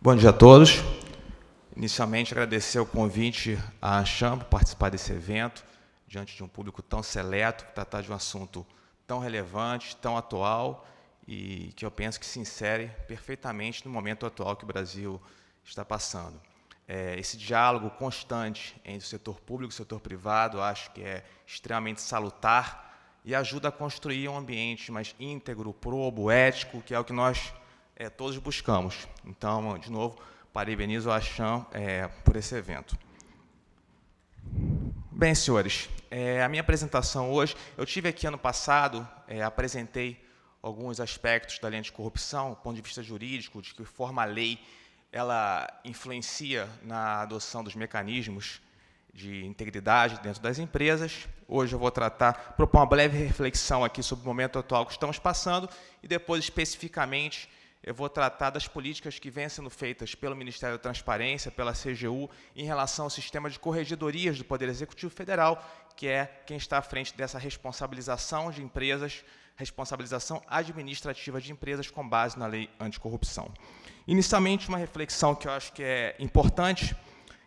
Bom dia a todos. Inicialmente, agradecer o convite à ANCHAM por participar desse evento, diante de um público tão seleto, tratar de um assunto tão relevante, tão atual, e que eu penso que se insere perfeitamente no momento atual que o Brasil está passando. Esse diálogo constante entre o setor público e o setor privado, acho que é extremamente salutar e ajuda a construir um ambiente mais íntegro, probo, ético, que é o que nós todos buscamos. Então, de novo, parabenizo a ANCHAM por esse evento. Bem, senhores, a minha apresentação hoje, eu tive aqui ano passado, apresentei alguns aspectos da lei anticorrupção, do ponto de vista jurídico, de que forma a lei ela influencia na adoção dos mecanismos de integridade dentro das empresas. Hoje eu vou propor uma breve reflexão aqui sobre o momento atual que estamos passando e depois, especificamente, eu vou tratar das políticas que vêm sendo feitas pelo Ministério da Transparência, pela CGU, em relação ao sistema de corregedorias do Poder Executivo Federal, que é quem está à frente dessa responsabilização de empresas, responsabilização administrativa de empresas com base na lei anticorrupção. Inicialmente, uma reflexão que eu acho que é importante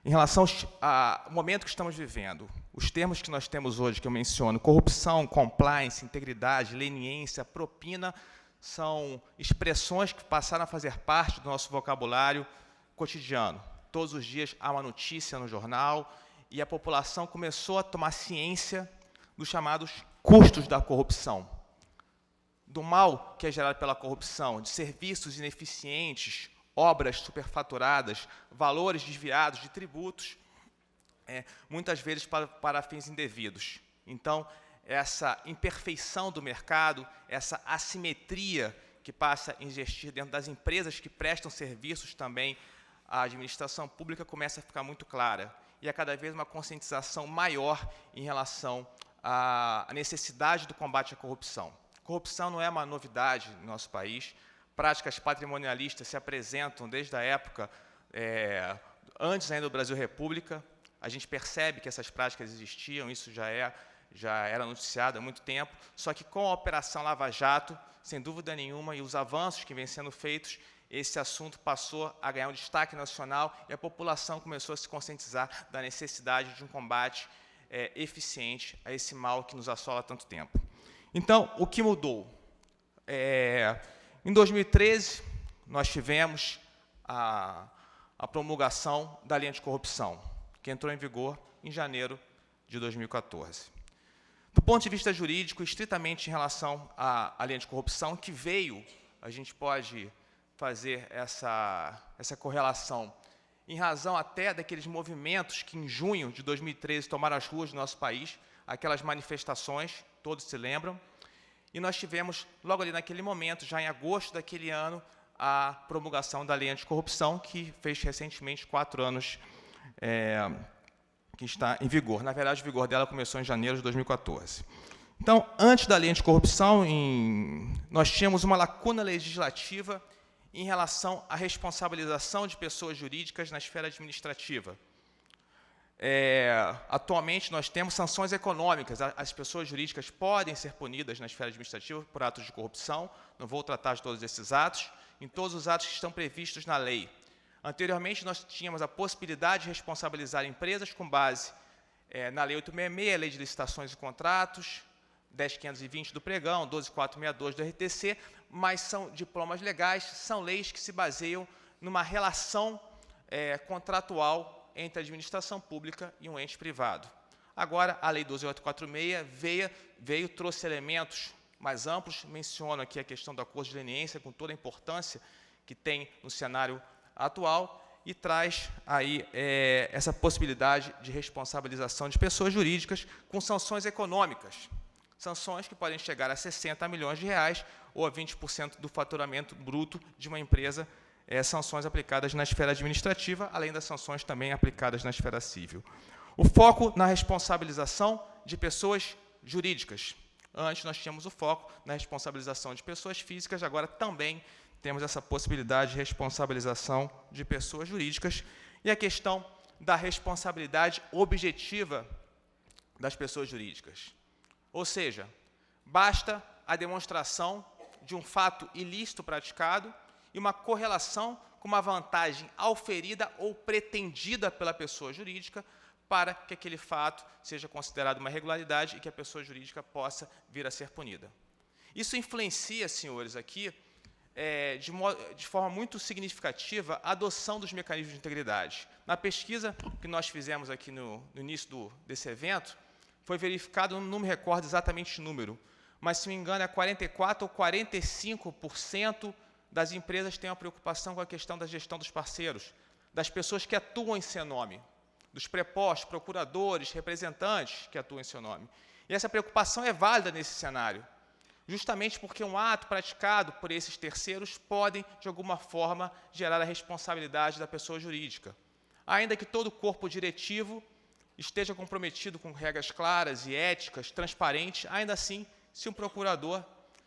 em relação ao momento que estamos vivendo. Os termos que nós temos hoje, que eu menciono, corrupção, compliance, integridade, leniência, propina, são expressões que passaram a fazer parte do nosso vocabulário cotidiano. Todos os dias há uma notícia no jornal e a população começou a tomar ciência dos chamados custos da corrupção, do mal que é gerado pela corrupção, de serviços ineficientes, obras superfaturadas, valores desviados de tributos, muitas vezes para fins indevidos. Então, essa imperfeição do mercado, essa assimetria que passa a existir dentro das empresas que prestam serviços também à administração pública começa a ficar muito clara. E há cada vez uma conscientização maior em relação à necessidade do combate à corrupção. Corrupção não é uma novidade no nosso país. Práticas patrimonialistas se apresentam desde a época, antes ainda do Brasil República. A gente percebe que essas práticas existiam, isso já era noticiado há muito tempo, só que com a Operação Lava Jato, sem dúvida nenhuma, e os avanços que vêm sendo feitos, esse assunto passou a ganhar um destaque nacional e a população começou a se conscientizar da necessidade de um combate eficiente a esse mal que nos assola há tanto tempo. Então, o que mudou? Em 2013, nós tivemos a promulgação da Lei Anticorrupção, que entrou em vigor em janeiro de 2014. Do ponto de vista jurídico, estritamente em relação à lei anticorrupção, que veio, a gente pode fazer essa correlação, em razão até daqueles movimentos que, em junho de 2013, tomaram as ruas do nosso país, aquelas manifestações, todos se lembram, e nós tivemos, logo ali naquele momento, já em agosto daquele ano, a promulgação da lei anticorrupção, que fez recentemente 4 anos que está em vigor. Na verdade, o vigor dela começou em janeiro de 2014. Então, antes da lei anticorrupção, nós tínhamos uma lacuna legislativa em relação à responsabilização de pessoas jurídicas na esfera administrativa. Atualmente, nós temos sanções econômicas. As pessoas jurídicas podem ser punidas na esfera administrativa por atos de corrupção. Não vou tratar de todos esses atos. Em todos os atos que estão previstos na lei. Anteriormente, nós tínhamos a possibilidade de responsabilizar empresas com base na Lei 866, a Lei de Licitações e Contratos, 10.520 do Pregão, 12.462 do RTC, mas são diplomas legais, são leis que se baseiam numa relação contratual entre a administração pública e um ente privado. Agora, a Lei 12.846 veio, trouxe elementos mais amplos, menciono aqui a questão do acordo de leniência, com toda a importância que tem no cenário atual, e traz aí essa possibilidade de responsabilização de pessoas jurídicas com sanções econômicas. Sanções que podem chegar a 60 milhões de reais ou a 20% do faturamento bruto de uma empresa, sanções aplicadas na esfera administrativa, além das sanções também aplicadas na esfera civil. O foco na responsabilização de pessoas jurídicas. Antes nós tínhamos o foco na responsabilização de pessoas físicas, agora também temos essa possibilidade de responsabilização de pessoas jurídicas e a questão da responsabilidade objetiva das pessoas jurídicas. Ou seja, basta a demonstração de um fato ilícito praticado e uma correlação com uma vantagem auferida ou pretendida pela pessoa jurídica para que aquele fato seja considerado uma irregularidade e que a pessoa jurídica possa vir a ser punida. Isso influencia, senhores, aqui, de forma muito significativa, a adoção dos mecanismos de integridade. Na pesquisa que nós fizemos aqui no início desse evento, foi verificado, não me recordo exatamente o número, mas, se não me engano, 44% ou 45% das empresas têm uma preocupação com a questão da gestão dos parceiros, das pessoas que atuam em seu nome, dos prepostos, procuradores, representantes que atuam em seu nome. E essa preocupação é válida nesse cenário, justamente porque um ato praticado por esses terceiros podem, de alguma forma, gerar a responsabilidade da pessoa jurídica. Ainda que todo o corpo diretivo esteja comprometido com regras claras e éticas, transparentes, ainda assim, se um procurador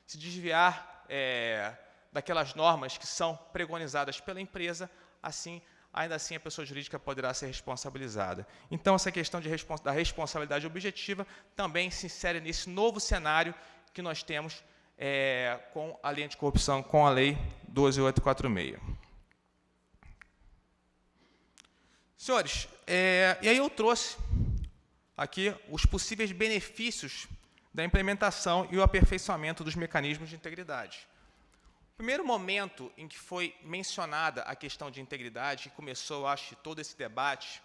se desviar daquelas normas que são preconizadas pela empresa, ainda assim a pessoa jurídica poderá ser responsabilizada. Então, essa questão da responsabilidade objetiva também se insere nesse novo cenário que nós temos com a lei anticorrupção, com a Lei 12.846. Senhores, e aí eu trouxe aqui os possíveis benefícios da implementação e o aperfeiçoamento dos mecanismos de integridade. O primeiro momento em que foi mencionada a questão de integridade, que começou, eu acho, todo esse debate,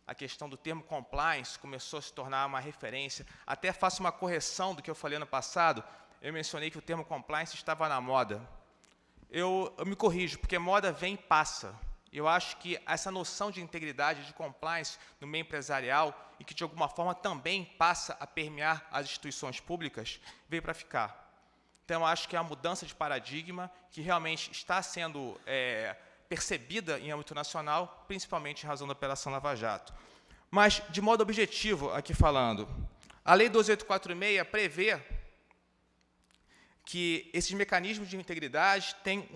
a questão do termo compliance começou a se tornar uma referência. Até faço uma correção do que eu falei ano passado, eu mencionei que o termo compliance estava na moda. Eu me corrijo, porque moda vem e passa. Eu acho que essa noção de integridade, de compliance no meio empresarial, e que de alguma forma também passa a permear as instituições públicas, veio para ficar. Então, eu acho que é uma mudança de paradigma que realmente está sendo percebida em âmbito nacional, principalmente em razão da Operação Lava Jato. Mas, de modo objetivo, aqui falando, a Lei 12.846 prevê que esses mecanismos de integridade têm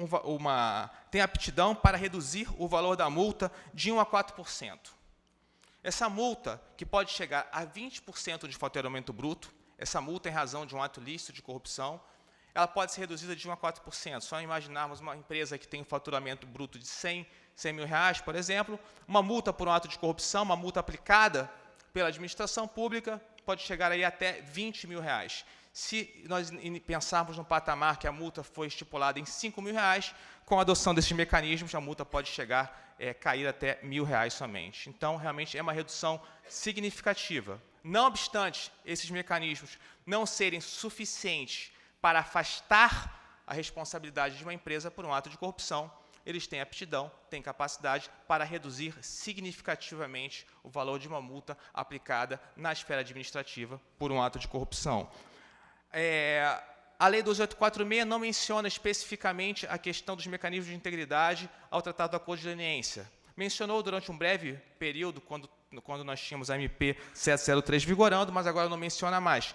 aptidão para reduzir o valor da multa de 1% a 4%. Essa multa, que pode chegar a 20% de faturamento bruto, essa multa em razão de um ato ilícito de corrupção, ela pode ser reduzida de 1% a 4%. Só imaginarmos uma empresa que tem um faturamento bruto de 100 mil reais, por exemplo, uma multa por um ato de corrupção, uma multa aplicada pela administração pública, pode chegar aí até 20 mil reais. Se nós pensarmos no patamar que a multa foi estipulada em 5 mil reais, com a adoção desses mecanismos, a multa pode chegar cair até R$1.000 somente. Então, realmente, é uma redução significativa. Não obstante esses mecanismos não serem suficientes para afastar a responsabilidade de uma empresa por um ato de corrupção, eles têm aptidão, têm capacidade para reduzir significativamente o valor de uma multa aplicada na esfera administrativa por um ato de corrupção. A Lei 12.846 não menciona especificamente a questão dos mecanismos de integridade ao Tratado do Acordo de Leniência. Mencionou durante um breve período, quando nós tínhamos a MP 703 vigorando, mas agora não menciona mais.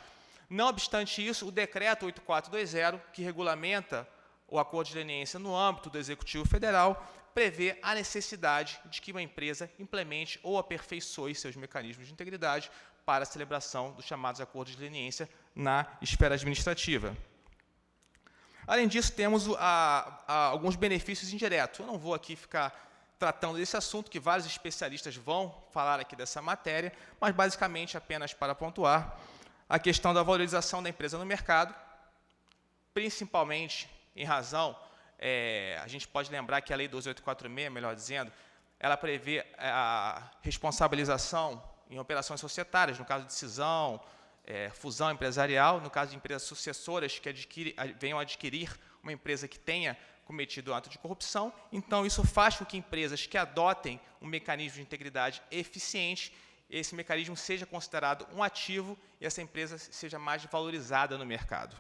Não obstante isso, o Decreto 8420, que regulamenta o Acordo de Leniência no âmbito do Executivo Federal, prevê a necessidade de que uma empresa implemente ou aperfeiçoe seus mecanismos de integridade para a celebração dos chamados acordos de leniência na esfera administrativa. Além disso, temos alguns benefícios indiretos. Eu não vou aqui ficar tratando desse assunto, que vários especialistas vão falar aqui dessa matéria, mas, basicamente, apenas para pontuar, a questão da valorização da empresa no mercado, principalmente em razão, a gente pode lembrar que a Lei 12.846, melhor dizendo, ela prevê a responsabilização em operações societárias, no caso de cisão, fusão empresarial, no caso de empresas sucessoras que venham adquirir uma empresa que tenha cometido um ato de corrupção. Então, isso faz com que empresas que adotem um mecanismo de integridade eficiente, esse mecanismo seja considerado um ativo e essa empresa seja mais valorizada no mercado.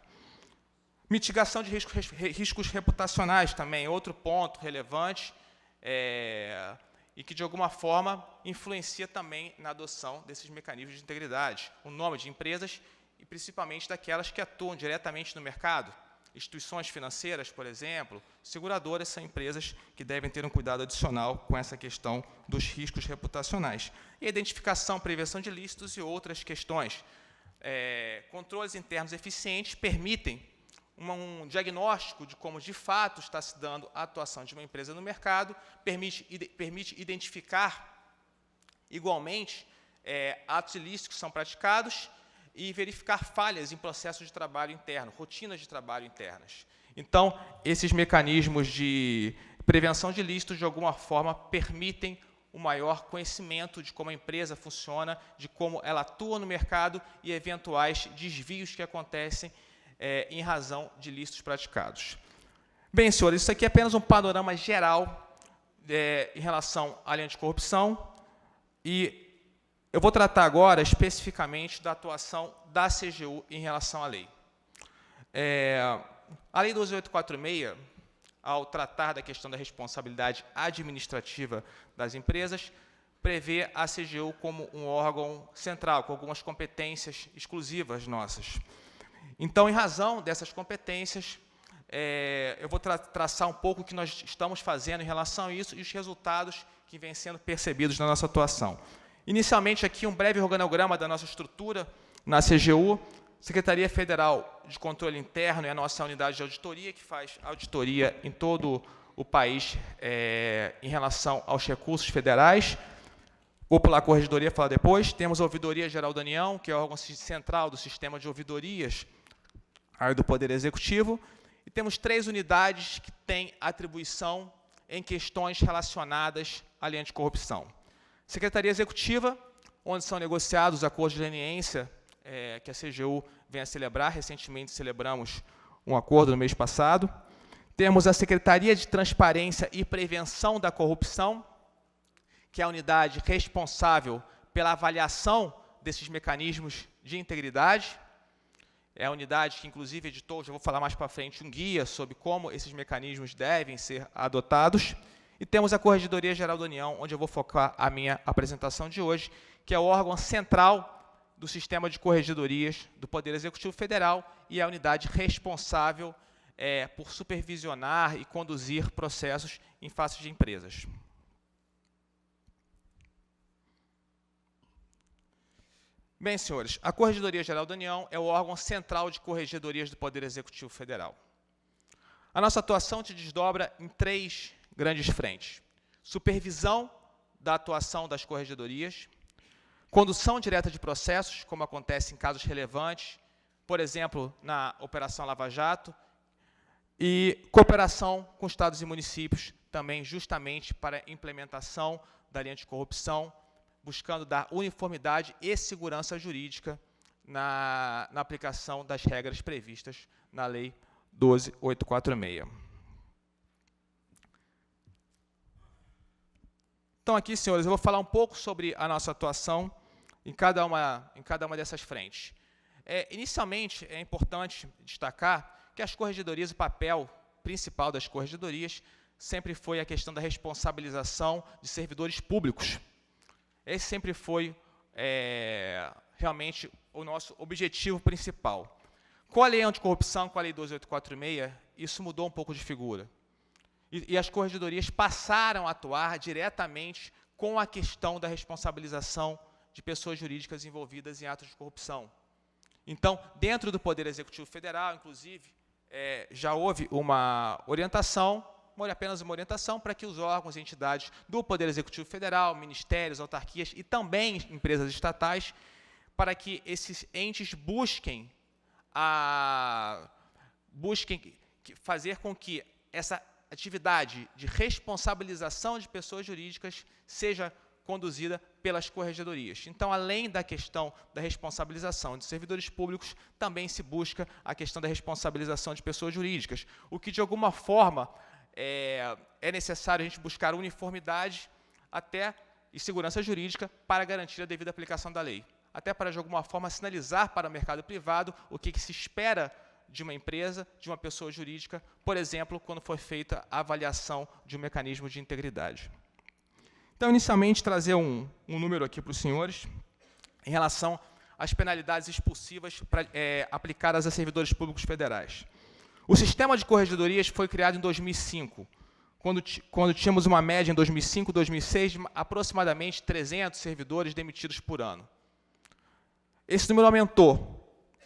Mitigação de riscos reputacionais também, outro ponto relevante, e que, de alguma forma, influencia também na adoção desses mecanismos de integridade. O nome de empresas, e principalmente daquelas que atuam diretamente no mercado. Instituições financeiras, por exemplo, seguradoras, são empresas que devem ter um cuidado adicional com essa questão dos riscos reputacionais. E a identificação, prevenção de ilícitos e outras questões. Controles internos eficientes permitem um diagnóstico de como, de fato, está se dando a atuação de uma empresa no mercado, permite identificar, igualmente, atos ilícitos que são praticados e verificar falhas em processos de trabalho interno, rotinas de trabalho internas. Então, esses mecanismos de prevenção de ilícitos, de alguma forma, permitem um maior conhecimento de como a empresa funciona, de como ela atua no mercado e eventuais desvios que acontecem em razão de ilícitos praticados. Bem, senhores, isso aqui é apenas um panorama geral em relação à lei anticorrupção e eu vou tratar agora especificamente da atuação da CGU em relação à lei. A Lei 12.846, ao tratar da questão da responsabilidade administrativa das empresas, prevê a CGU como um órgão central, com algumas competências exclusivas nossas. Então, em razão dessas competências, eu vou traçar um pouco o que nós estamos fazendo em relação a isso e os resultados que vêm sendo percebidos na nossa atuação. Inicialmente, aqui, um breve organograma da nossa estrutura na CGU, Secretaria Federal de Controle Interno é a nossa unidade de auditoria, que faz auditoria em todo o país em relação aos recursos federais. Vou pular a corregedoria, falar depois. Temos a Ouvidoria Geral da União, que é o órgão central do sistema de ouvidorias do Poder Executivo. E temos 3 unidades que têm atribuição em questões relacionadas à lei anticorrupção. Secretaria Executiva, onde são negociados os acordos de leniência que a CGU vem a celebrar. Recentemente celebramos um acordo no mês passado. Temos a Secretaria de Transparência e Prevenção da Corrupção, que é a unidade responsável pela avaliação desses mecanismos de integridade. É a unidade que, inclusive, editou, já vou falar mais para frente, um guia sobre como esses mecanismos devem ser adotados. E temos a Corregedoria Geral da União, onde eu vou focar a minha apresentação de hoje, que é o órgão central do sistema de corregedorias do Poder Executivo Federal e é a unidade responsável por supervisionar e conduzir processos em face de empresas. Bem, senhores, a Corregedoria Geral da União é o órgão central de corregedorias do Poder Executivo Federal. A nossa atuação se desdobra em 3 grandes frentes: supervisão da atuação das corregedorias, condução direta de processos, como acontece em casos relevantes, por exemplo, na Operação Lava Jato, e cooperação com estados e municípios, também justamente para a implementação da lei anticorrupção, buscando dar uniformidade e segurança jurídica na aplicação das regras previstas na Lei 12.846. Então, aqui, senhores, eu vou falar um pouco sobre a nossa atuação em cada uma dessas frentes. Inicialmente, é importante destacar que as corregedorias, o papel principal das corregedorias sempre foi a questão da responsabilização de servidores públicos. Esse sempre foi realmente o nosso objetivo principal. Com a lei anticorrupção, com a lei 12.846, isso mudou um pouco de figura. E as corregedorias passaram a atuar diretamente com a questão da responsabilização de pessoas jurídicas envolvidas em atos de corrupção. Então, dentro do Poder Executivo Federal, inclusive, já houve uma orientação, apenas uma orientação, para que os órgãos e entidades do Poder Executivo Federal, ministérios, autarquias e também empresas estatais, para que esses entes busquem fazer com que essa atividade de responsabilização de pessoas jurídicas seja conduzida pelas corregedorias. Então, além da questão da responsabilização de servidores públicos, também se busca a questão da responsabilização de pessoas jurídicas, o que, de alguma forma, é necessário a gente buscar uniformidade e segurança jurídica para garantir a devida aplicação da lei. Até para, de alguma forma, sinalizar para o mercado privado o que se espera de uma empresa, de uma pessoa jurídica, por exemplo, quando for feita a avaliação de um mecanismo de integridade. Então, inicialmente, trazer um número aqui para os senhores em relação às penalidades expulsivas aplicadas a servidores públicos federais. O sistema de corregedorias foi criado em 2005, quando tínhamos uma média em 2005 e 2006 de aproximadamente 300 servidores demitidos por ano. Esse número aumentou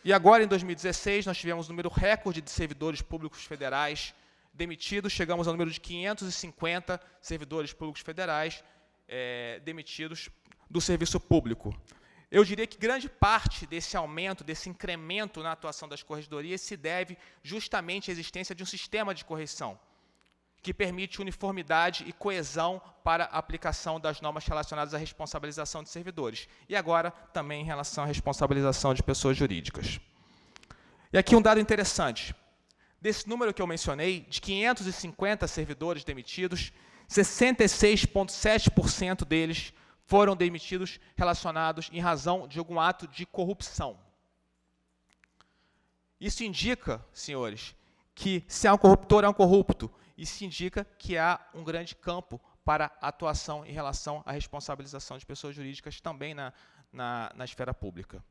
E agora, em 2016, nós tivemos um número recorde de servidores públicos federais demitidos, chegamos ao número de 550 servidores públicos federais demitidos do serviço público. Eu diria que grande parte desse aumento, desse incremento na atuação das corregedorias se deve justamente à existência de um sistema de correção, que permite uniformidade e coesão para a aplicação das normas relacionadas à responsabilização de servidores. E agora, também em relação à responsabilização de pessoas jurídicas. E aqui um dado interessante. Desse número que eu mencionei, de 550 servidores demitidos, 66,7% deles foram demitidos relacionados em razão de algum ato de corrupção. Isso indica, senhores, que se há um corruptor, há um corrupto. Isso indica que há um grande campo para atuação em relação à responsabilização de pessoas jurídicas também na esfera pública.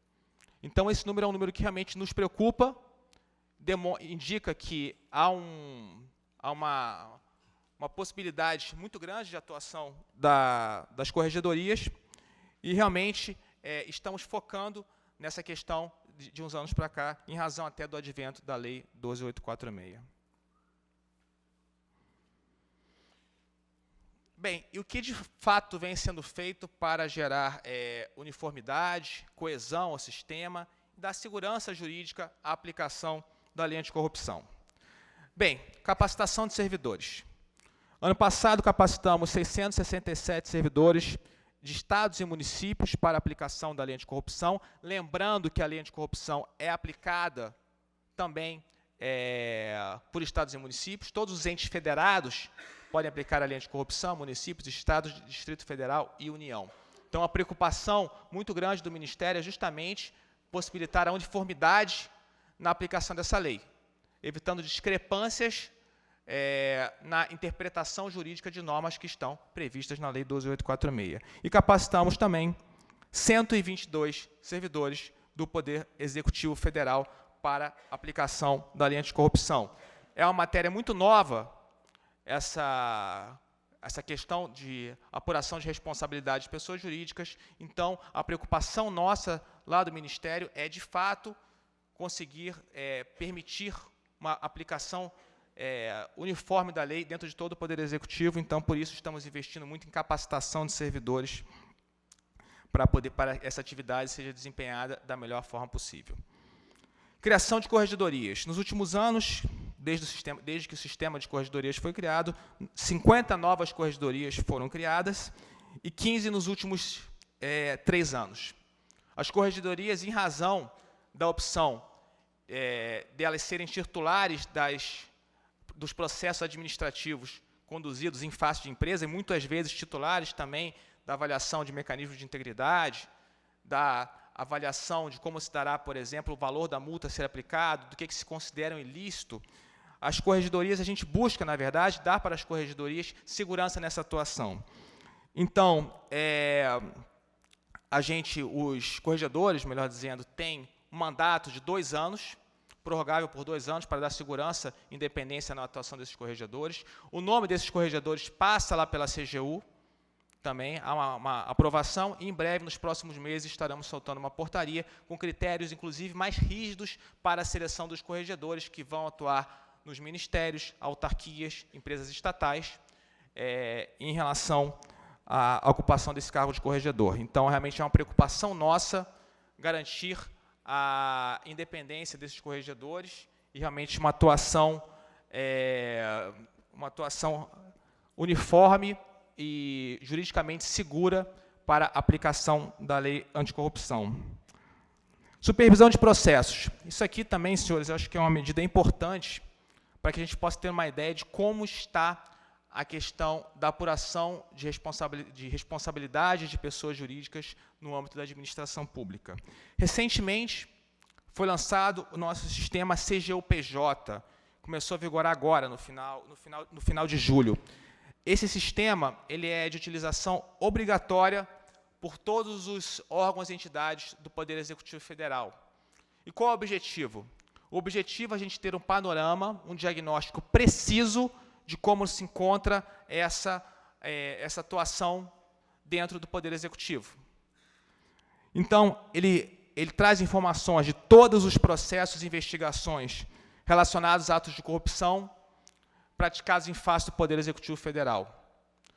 Então, esse número é um número que realmente nos preocupa, indica que há uma possibilidade muito grande de atuação das corregedorias e, realmente, estamos focando nessa questão de uns anos para cá, em razão até do advento da Lei 12.846. Bem, e o que de fato vem sendo feito para gerar uniformidade, coesão ao sistema, dar segurança jurídica à aplicação da lei anticorrupção? Bem, capacitação de servidores. Ano passado, capacitamos 667 servidores de estados e municípios para a aplicação da lei anticorrupção, lembrando que a lei anticorrupção é aplicada também por estados e municípios, todos os entes federados podem aplicar a lei anticorrupção, municípios, estados, Distrito Federal e União. Então, a preocupação muito grande do Ministério é justamente possibilitar a uniformidade na aplicação dessa lei, evitando discrepâncias na interpretação jurídica de normas que estão previstas na Lei 12.846. E capacitamos também 122 servidores do Poder Executivo Federal para aplicação da lei anticorrupção. É uma matéria muito nova, essa questão de apuração de responsabilidade de pessoas jurídicas. Então, a preocupação nossa lá do Ministério é, de fato, conseguir permitir uma aplicação uniforme da lei dentro de todo o Poder Executivo. Então, por isso, estamos investindo muito em capacitação de servidores para essa atividade seja desempenhada da melhor forma possível. Criação de corregedorias. Nos últimos anos, desde que o sistema de corregedorias foi criado, 50 novas corregedorias foram criadas e 15 nos últimos 3 anos. As corregedorias, em razão da opção delas serem titulares dos processos administrativos conduzidos em face de empresa, e muitas vezes titulares também da avaliação de mecanismos de integridade, da avaliação de como se dará, por exemplo, o valor da multa a ser aplicado, do que se considera um ilícito. As corregedorias, a gente busca, na verdade, dar para as corregedorias segurança nessa atuação. Então, os corregedores, melhor dizendo, têm um mandato de 2 anos, prorrogável por 2 anos, para dar segurança e independência na atuação desses corregedores. O nome desses corregedores passa lá pela CGU, também há uma aprovação, e em breve, nos próximos meses, estaremos soltando uma portaria com critérios, inclusive, mais rígidos para a seleção dos corregedores que vão atuar nos ministérios, autarquias, empresas estatais, em relação à ocupação desse cargo de corregedor. Então, realmente é uma preocupação nossa garantir a independência desses corregedores e realmente uma atuação uniforme e juridicamente segura para a aplicação da lei anticorrupção. Supervisão de processos. Isso aqui também, senhores, eu acho que é uma medida importante para que a gente possa ter uma ideia de como está a questão da apuração de responsabilidade de pessoas jurídicas no âmbito da administração pública. Recentemente, foi lançado o nosso sistema CGU-PJ, começou a vigorar agora, no final de julho. Esse sistema ele é de utilização obrigatória por todos os órgãos e entidades do Poder Executivo Federal. E qual é o objetivo? O objetivo é a gente ter um panorama, um diagnóstico preciso de como se encontra essa atuação dentro do Poder Executivo. Então, ele ele traz informações de todos os processos e investigações relacionados a atos de corrupção praticados em face do Poder Executivo Federal.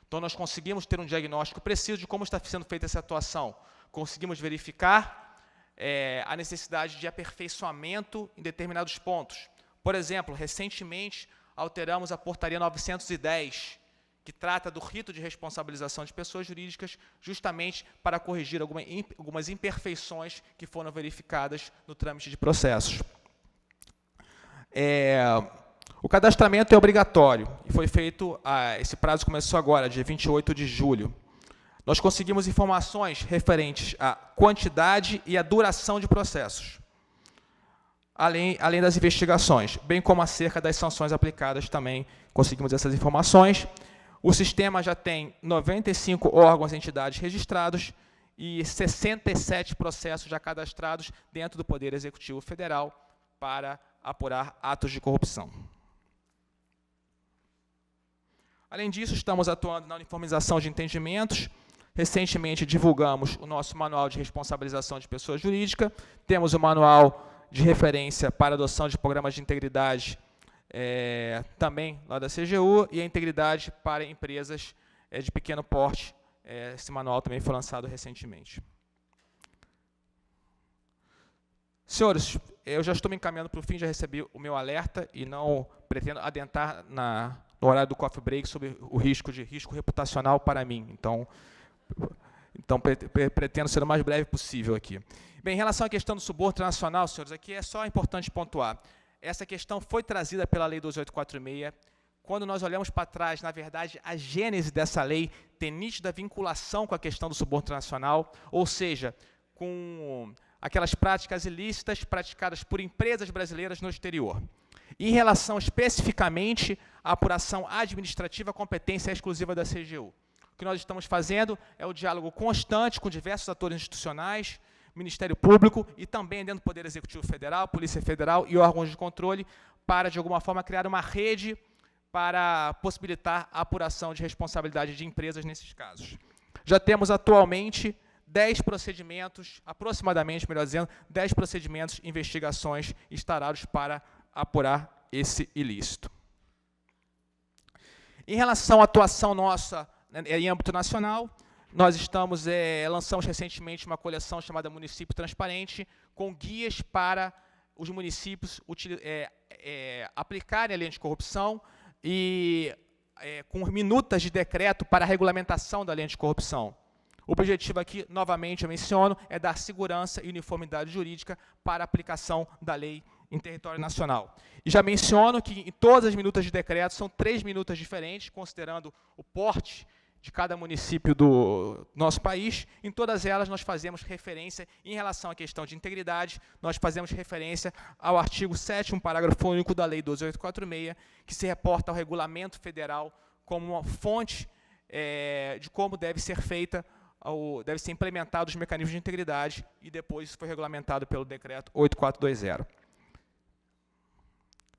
Então, nós conseguimos ter um diagnóstico preciso de como está sendo feita essa atuação. Conseguimos verificar a necessidade de aperfeiçoamento em determinados pontos. Por exemplo, recentemente, alteramos a Portaria 910, que trata do rito de responsabilização de pessoas jurídicas, justamente para corrigir algumas imperfeições que foram verificadas no trâmite de processos. O cadastramento é obrigatório, e foi feito, esse prazo começou agora, dia 28 de julho. Nós conseguimos informações referentes à quantidade e à duração de processos, além das investigações, bem como acerca das sanções aplicadas também conseguimos essas informações. O sistema já tem 95 órgãos e entidades registrados e 67 processos já cadastrados dentro do Poder Executivo Federal para apurar atos de corrupção. Além disso, estamos atuando na uniformização de entendimentos. Recentemente divulgamos o nosso Manual de Responsabilização de Pessoa Jurídica, temos o Manual de Referência para Adoção de Programas de Integridade, também lá da CGU, e a Integridade para Empresas de Pequeno Porte. Esse manual também foi lançado recentemente. Senhores, eu já estou me encaminhando para o fim, já recebi o meu alerta e não pretendo adentrar no horário do coffee break sobre o risco reputacional para mim. Então pretendo ser o mais breve possível aqui. Bem, em relação à questão do suborno transnacional, senhores, aqui é só importante pontuar. Essa questão foi trazida pela Lei 12846. Quando nós olhamos para trás, na verdade, a gênese dessa lei tem nítida vinculação com a questão do suborno transnacional, ou seja, com aquelas práticas ilícitas praticadas por empresas brasileiras no exterior. Em relação especificamente à apuração administrativa, a competência exclusiva da CGU. O que nós estamos fazendo é o diálogo constante com diversos atores institucionais, Ministério Público e também dentro do Poder Executivo Federal, Polícia Federal e órgãos de controle para, de alguma forma, criar uma rede para possibilitar a apuração de responsabilidade de empresas nesses casos. Já temos atualmente 10 procedimentos, aproximadamente, melhor dizendo, 10 procedimentos, investigações instaurados para apurar esse ilícito. Em relação à atuação nossa em âmbito nacional, nós lançamos recentemente uma coleção chamada Município Transparente, com guias para os municípios aplicarem a lei anticorrupção e com minutas de decreto para a regulamentação da lei anticorrupção. O objetivo aqui, novamente, eu menciono, é dar segurança e uniformidade jurídica para a aplicação da lei em território nacional. E já menciono que em todas as minutas de decreto são 3 minutas diferentes, considerando o porte de cada município do nosso país. Em todas elas nós fazemos referência, em relação à questão de integridade, nós fazemos referência ao artigo 7º, parágrafo único da Lei 12846, que se reporta ao Regulamento Federal como uma fonte de como deve ser implementado os mecanismos de integridade, e depois isso foi regulamentado pelo Decreto 8420.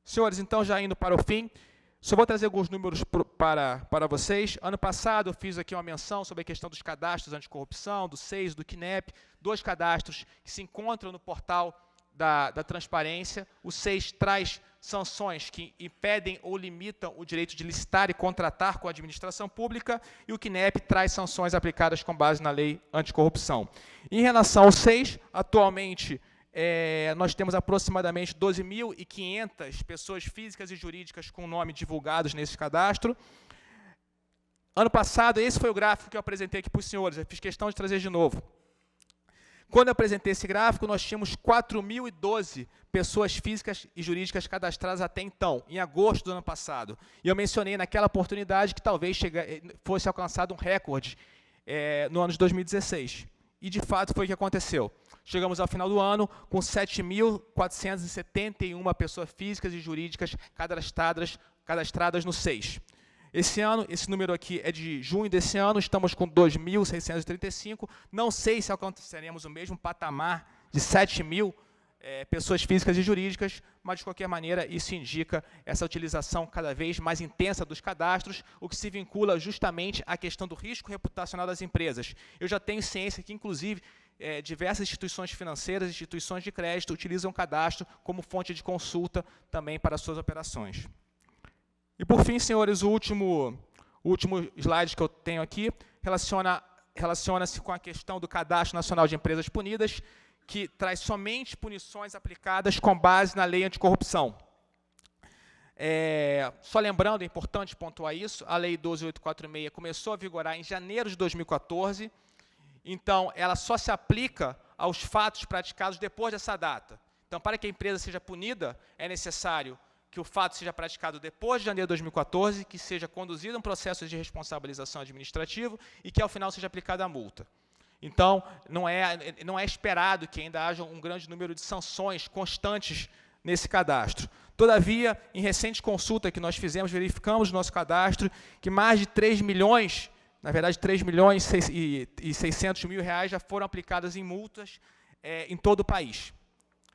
Senhores, então, já indo para o fim, só vou trazer alguns números para vocês. Ano passado, eu fiz aqui uma menção sobre a questão dos cadastros anticorrupção, do SEIS, do CNEP, 2 cadastros que se encontram no portal da transparência. O SEIS traz sanções que impedem ou limitam o direito de licitar e contratar com a administração pública, e o CNEP traz sanções aplicadas com base na lei anticorrupção. Em relação ao SEIS, atualmente, nós temos aproximadamente 12.500 pessoas físicas e jurídicas com nome divulgados nesse cadastro. Ano passado, esse foi o gráfico que eu apresentei aqui para os senhores, eu fiz questão de trazer de novo. Quando eu apresentei esse gráfico, nós tínhamos 4.012 pessoas físicas e jurídicas cadastradas até então, em agosto do ano passado. E eu mencionei naquela oportunidade que talvez fosse alcançado um recorde no ano de 2016. E, de fato, foi o que aconteceu. Chegamos ao final do ano com 7.471 pessoas físicas e jurídicas cadastradas no SEIS. Esse ano, esse número aqui é de junho desse ano, estamos com 2.635. Não sei se alcançaremos o mesmo patamar de 7.000 pessoas físicas e jurídicas, mas, de qualquer maneira, isso indica essa utilização cada vez mais intensa dos cadastros, o que se vincula justamente à questão do risco reputacional das empresas. Eu já tenho ciência que, inclusive, diversas instituições financeiras, instituições de crédito, utilizam o cadastro como fonte de consulta também para suas operações. E, por fim, senhores, o último slide que eu tenho aqui relaciona-se com a questão do Cadastro Nacional de Empresas Punidas, que traz somente punições aplicadas com base na lei anticorrupção. Só lembrando, é importante pontuar isso, a Lei 12.846 começou a vigorar em janeiro de 2014, então ela só se aplica aos fatos praticados depois dessa data. Então, para que a empresa seja punida, é necessário que o fato seja praticado depois de janeiro de 2014, que seja conduzido um processo de responsabilização administrativa e que, ao final, seja aplicada a multa. Então, não é esperado que ainda haja um grande número de sanções constantes nesse cadastro. Todavia, em recente consulta que nós fizemos, verificamos no nosso cadastro que mais de 3 milhões, na verdade, 3 milhões e 600 mil reais já foram aplicadas em multas em todo o país.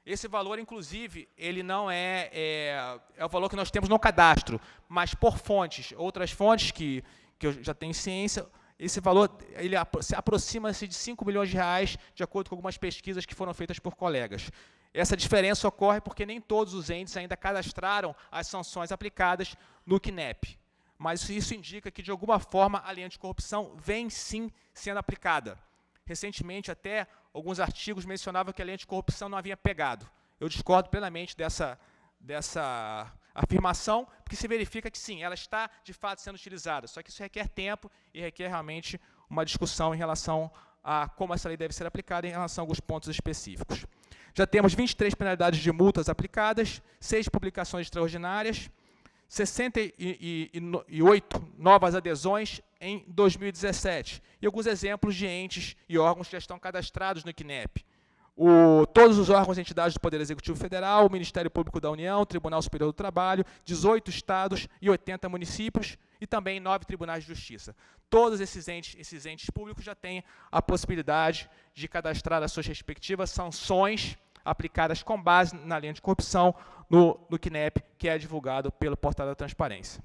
Esse valor, inclusive, ele não é o valor que nós temos no cadastro, mas por fontes, outras fontes que eu já tenho ciência, esse valor ele aproxima-se de 5 milhões de reais, de acordo com algumas pesquisas que foram feitas por colegas. Essa diferença ocorre porque nem todos os entes ainda cadastraram as sanções aplicadas no CNEP. Mas isso indica que, de alguma forma, a lei anticorrupção vem, sim, sendo aplicada. Recentemente, até, alguns artigos mencionavam que a lei anticorrupção não havia pegado. Eu discordo plenamente dessa afirmação, porque se verifica que, sim, ela está, de fato, sendo utilizada. Só que isso requer tempo e requer, realmente, uma discussão em relação a como essa lei deve ser aplicada em relação a alguns pontos específicos. Já temos 23 penalidades de multas aplicadas, 6 publicações extraordinárias, 68 novas adesões em 2017. E alguns exemplos de entes e órgãos que já estão cadastrados no CNEP. Todos os órgãos e entidades do Poder Executivo Federal, o Ministério Público da União, o Tribunal Superior do Trabalho, 18 estados e 80 municípios, e também 9 tribunais de justiça. Todos esses entes públicos já têm a possibilidade de cadastrar as suas respectivas sanções aplicadas com base na lei anticorrupção no CNEP, que é divulgado pelo Portal da Transparência.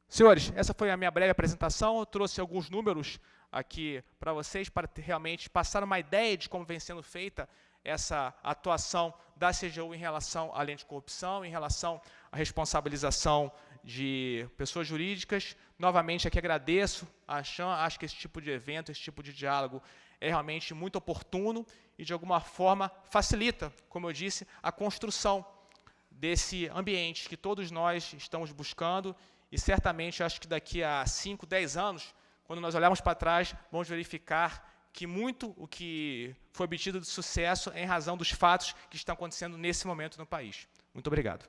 Senhores, essa foi a minha breve apresentação. Eu trouxe alguns números aqui para vocês, para realmente passar uma ideia de como vem sendo feita essa atuação da CGU em relação à lei anticorrupção, em relação à responsabilização de pessoas jurídicas. Novamente, aqui agradeço a Chan, acho que esse tipo de evento, esse tipo de diálogo é realmente muito oportuno e, de alguma forma, facilita, como eu disse, a construção desse ambiente que todos nós estamos buscando e, certamente, acho que daqui a 5, 10 anos, quando nós olharmos para trás, vamos verificar que muito o que foi obtido de sucesso é em razão dos fatos que estão acontecendo nesse momento no país. Muito obrigado.